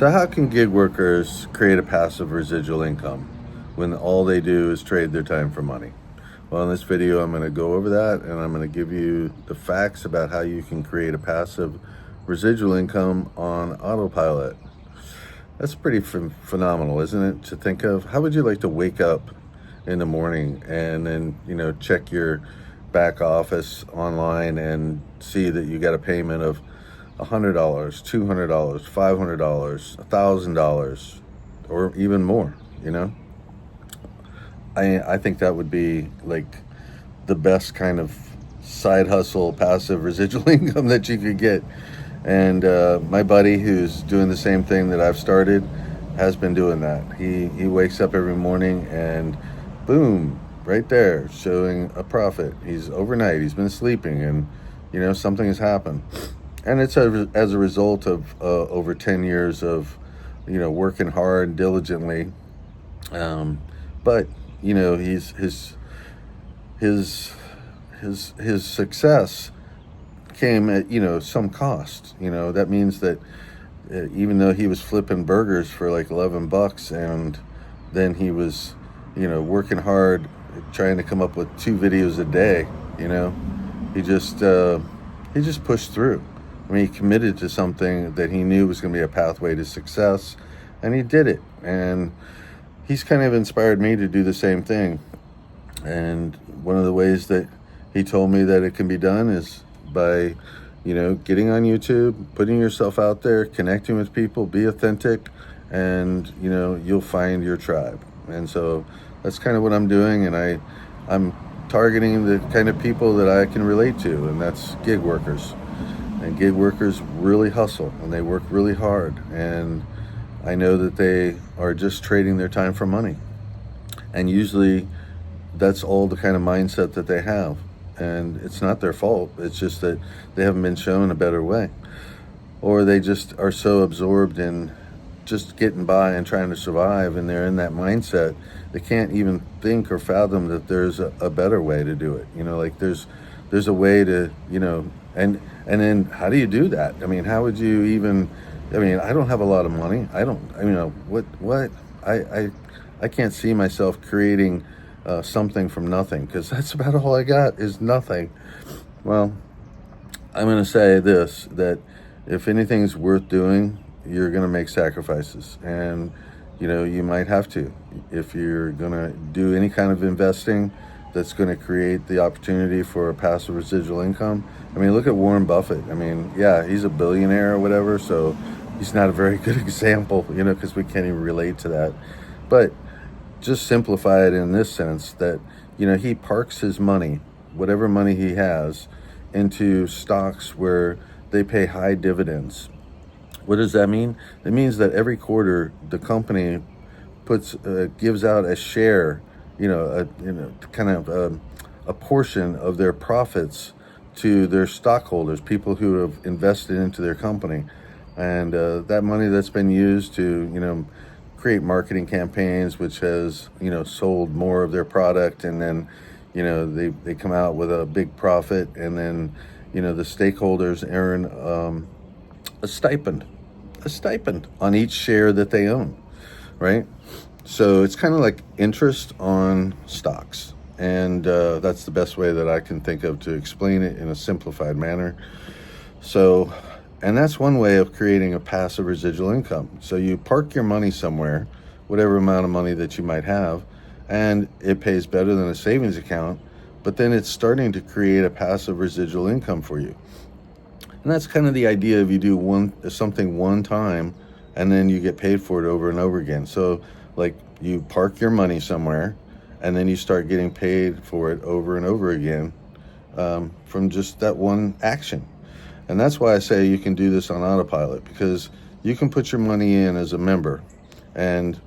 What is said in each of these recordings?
So how can gig workers create a passive residual income when all they do is trade their time for money? Well, in this video, I'm going to go over that, and I'm going to give you the facts about how you can create a passive residual income on Autopilot. That's pretty phenomenal, isn't it, to think of? How would you like to wake up in the morning and then, check your back office online and see that you got a payment of $100, $200, $500, $1,000, or even more, I think that would be like the best kind of side hustle, passive residual income that you could get. And my buddy, who's doing the same thing that I've started, has been doing that. He wakes up every morning and boom, right there, showing a profit. He's overnight, he's been sleeping, and something has happened. And it's as a result of over 10 years of working hard diligently. But his success came at some cost. That means that even though he was flipping burgers for like $11, and then he was working hard trying to come up with 2 videos a day, he just pushed through. I mean, he committed to something that he knew was going to be a pathway to success, and he did it. And he's kind of inspired me to do the same thing. And one of the ways that he told me that it can be done is by, getting on YouTube, putting yourself out there, connecting with people, be authentic, and, you'll find your tribe. And so that's kind of what I'm doing, and I'm targeting the kind of people that I can relate to, and that's gig workers. And gig workers really hustle, and they work really hard, and I know that they are just trading their time for money. And usually that's all the kind of mindset that they have. And it's not their fault. It's just that they haven't been shown a better way. Or they just are so absorbed in just getting by and trying to survive, and they're in that mindset, they can't even think or fathom that there's a better way to do it. Like there's a way to, and then how do you do that? I mean, how would you even, I don't have a lot of money. I can't see myself creating something from nothing, because that's about all I got is nothing. Well, I'm going to say this, that if anything's worth doing, you're going to make sacrifices, and you might have to. If you're going to do any kind of investing that's going to create the opportunity for a passive residual income. Look at Warren Buffett. Yeah, he's a billionaire or whatever, so he's not a very good example, because we can't even relate to that. But just simplify it in this sense that, he parks his money, whatever money he has, into stocks where they pay high dividends. What does that mean? It means that every quarter the company gives out a share, a portion of their profits to their stockholders, people who have invested into their company. And that money that's been used to, create marketing campaigns, which has, sold more of their product, and then, they come out with a big profit, and then, the stakeholders earn a stipend on each share that they own, right? So it's kind of like interest on stocks. And that's the best way that I can think of to explain it in a simplified manner. So, and that's one way of creating a passive residual income. So you park your money somewhere, whatever amount of money that you might have, and it pays better than a savings account, but then it's starting to create a passive residual income for you. And that's kind of the idea of you do something one time, and then you get paid for it over and over again. So like you park your money somewhere, and then you start getting paid for it over and over again from just that one action. And that's why I say you can do this on Autopilot, because you can put your money in as a member. And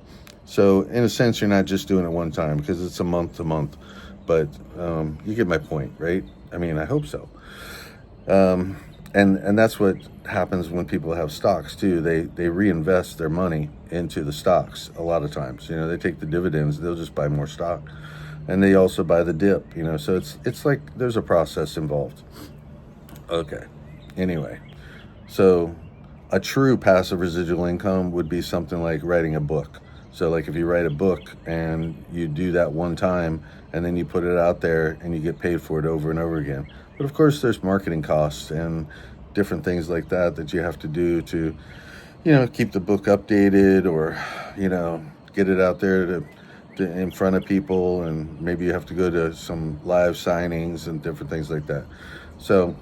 so in a sense, you're not just doing it one time, because it's a month to month. But you get my point, right? I hope so. And that's what happens when people have stocks too. They reinvest their money into the stocks a lot of times. They take the dividends, they'll just buy more stock. And they also buy the dip, so it's like there's a process involved. Okay. Anyway, so A true passive residual income would be something like writing a book. So like if you write a book and you do that one time and then you put it out there and you get paid for it over and over again. But of course there's marketing costs and different things like that that you have to do to, keep the book updated, or, get it out there to in front of people, and maybe you have to go to some live signings and different things like that. So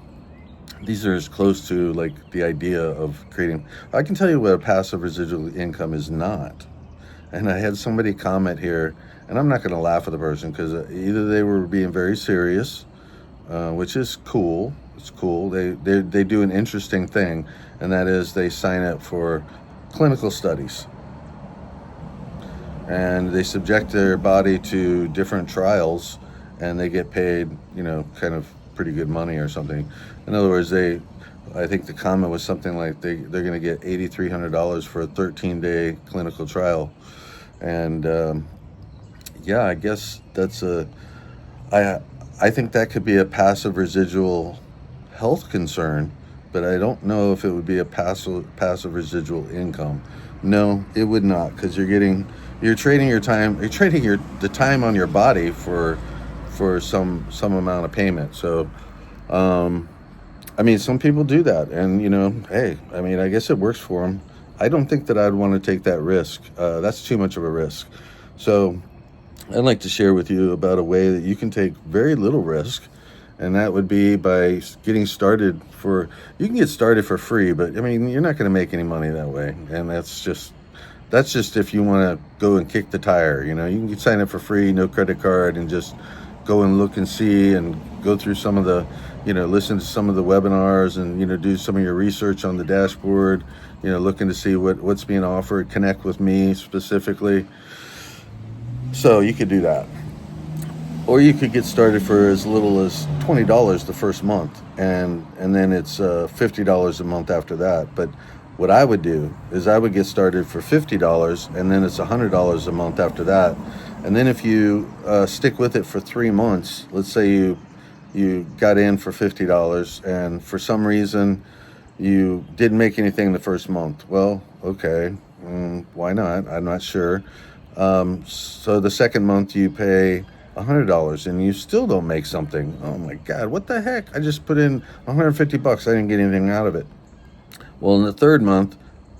these are as close to like the idea of creating. I can tell you what a passive residual income is not. And I had somebody comment here, and I'm not going to laugh at the person because either they were being very serious, which is cool. It's cool. They do an interesting thing, and that is they sign up for clinical studies, and they subject their body to different trials, and they get paid, kind of pretty good money or something. In other words, I think the comment was something like they're going to get $8,300 for a 13-day clinical trial. And I guess that's I think that could be a passive residual health concern, but I don't know if it would be a passive residual income. No, it would not, because you're trading the time on your body for some amount of payment. So some people do that, and hey, I guess it works for them. I don't think that I'd want to take that risk. That's too much of a risk. So I'd like to share with you about a way that you can take very little risk, and that would be by getting started you can get started for free, but you're not going to make any money that way. And that's just if you want to go and kick the tire. You can sign up for free, no credit card, and just go and look and see and go through some of the, listen to some of the webinars and, do some of your research on the dashboard, looking to see what's being offered, connect with me specifically. So you could do that. Or you could get started for as little as $20 the first month, and then it's $50 a month after that. But what I would do is I would get started for $50, and then it's $100 a month after that. And then if you stick with it for 3 months, let's say you got in for $50, and for some reason you didn't make anything the first month. Well, okay, why not? I'm not sure. So the second month you pay $100 and you still don't make something. Oh my God, what the heck? I just put in $150. I didn't get anything out of it. Well, in the third month,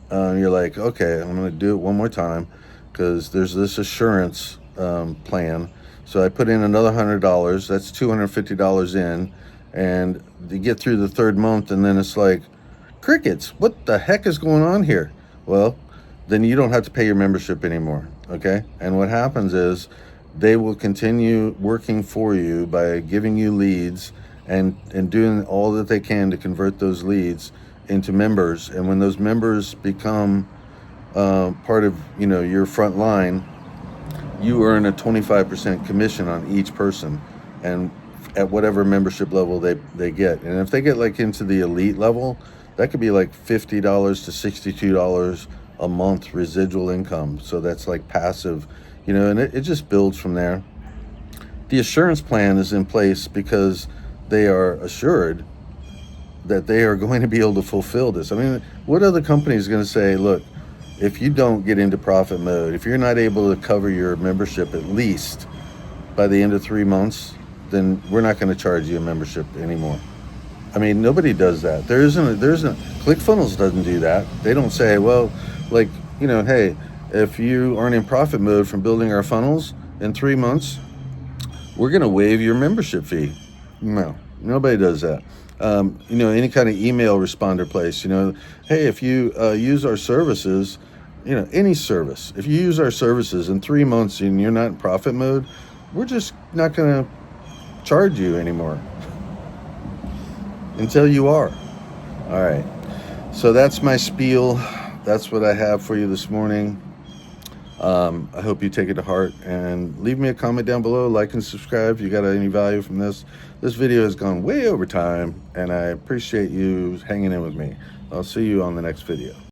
you're like, okay, I'm going to do it one more time because there's this assurance plan. So I put in another $100. That's $250 in, and you get through the third month, and then it's like, crickets. What the heck is going on here? Well, then you don't have to pay your membership anymore. Okay, and what happens is they will continue working for you by giving you leads and doing all that they can to convert those leads into members. And when those members become part of your front line, you earn a 25% commission on each person, and at whatever membership level they get. And if they get like into the elite level, that could be like $50 to $62 a month residual income. So that's like passive, and it just builds from there. The assurance plan is in place because they are assured that they are going to be able to fulfill this. What other company is going to say, look, if you don't get into profit mode, if you're not able to cover your membership at least by the end of 3 months, then we're not going to charge you a membership anymore. Nobody does that. There isn't ClickFunnels doesn't do that. They don't say, well, hey, if you aren't in profit mode from building our funnels in 3 months, we're going to waive your membership fee. No, nobody does that. Any kind of email responder place, hey, if you use our services, any service, if you use our services in 3 months and you're not in profit mode, we're just not going to charge you anymore until you are. All right. So that's my spiel. That's what I have for you this morning. I hope you take it to heart, and leave me a comment down below, like and subscribe if you got any value from this. This video has gone way over time, and I appreciate you hanging in with me. I'll see you on the next video.